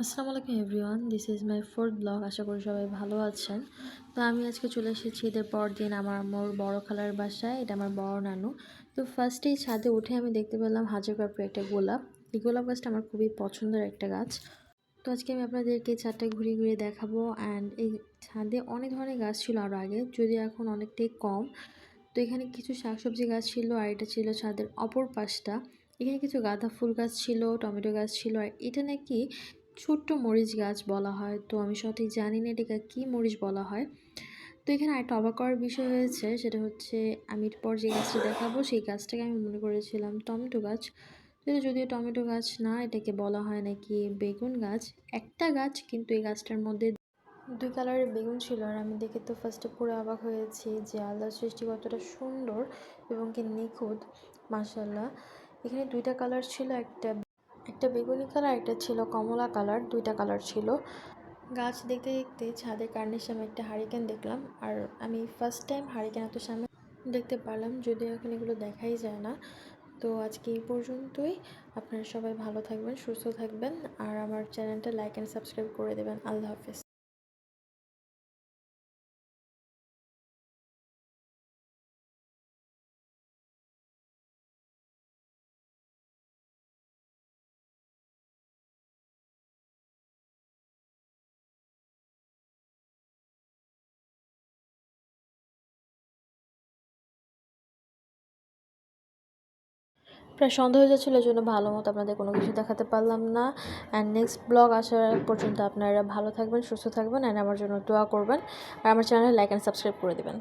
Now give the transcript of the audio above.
আসসালামু আলাইকুম everyone, this is my fourth blog. আশা করি সবাই ভালো আছেন। তো আমি আজকে চলে এসেছি ঈদের পর দিন আমার আম্মুর বড় খালার বাসায়। এটা আমার বড় নানু। তো ফার্স্টেই ছাদে উঠে আমি দেখতে পেলাম হাজার পাপড়ি একটা গোলাপ। এই গোলাপ গাছটা আমার খুবই পছন্দের একটা গাছ। তো আজকে আমি আপনাদেরকে ছাদটা ঘুরিয়ে ঘুরিয়ে দেখাবো। অ্যান্ড এই ছাদে অনেক ধরনের গাছ ছিল আরও আগে, যদিও এখন অনেকটাই কম। তো এখানে কিছু শাকসবজি গাছ ছিল, আর এটা ছিল ছাদের অপর পাশটা। এখানে কিছু গাঁদা ফুল গাছ ছিল, টমেটো গাছ ছিল, আর এটা নাকি ছোট্ট মরিচ গাছ বলা হয়। তো আমি সঠিক জানি না এটাকে কী মরিচ বলা হয়। তো এখানে একটা অবাক করার বিষয় হয়েছে, সেটা হচ্ছে আমি পর যে গাছটা দেখাবো সেই গাছটাকে আমি মনে করেছিলাম টমেটো গাছ। তো এটা যদিও টমেটো গাছ না, এটাকে বলা হয় নাকি বেগুন গাছ। একটা গাছ, কিন্তু এই গাছটার মধ্যে দুই কালারের বেগুন ছিল। আর আমি দেখে তো ফার্স্টে পুরো অবাক হয়েছি যে আল্লাহর সৃষ্টি কতটা সুন্দর এবং কি নিখুঁত, মাশাআল্লাহ। এখানে দুইটা কালার ছিল, একটা একটা বেগুনি কালার, একটা ছিল কমলা কালার, দুইটা কালার ছিল। গাছ দেখতে দেখতে ছাদের কার্নিশে আমি একটা হারিকেন দেখলাম। আর আমি ফার্স্ট টাইম হারিকেন এত সামনে দেখতে পারলাম, যদিও এখন এগুলো দেখাই যায় না। তো আজকে এই পর্যন্তই। আপনারা সবাই ভালো থাকবেন, সুস্থ থাকবেন, আর আমার চ্যানেলটা লাইক অ্যান্ড সাবস্ক্রাইব করে দেবেন। আল্লাহ হাফেজ। প্রায় সন্ধ্যা হয়ে যাচ্ছিলো, এই জন্য ভালো মতো আপনাদের কোনো কিছু দেখাতে পারলাম না। অ্যান্ড নেক্সট ব্লগ আসার পর্যন্ত আপনারা ভালো থাকবেন, সুস্থ থাকবেন, অ্যান্ড আমার জন্য দোয়া করবেন, আর আমার চ্যানেলে লাইক অ্যান্ড সাবস্ক্রাইব করে দেবেন।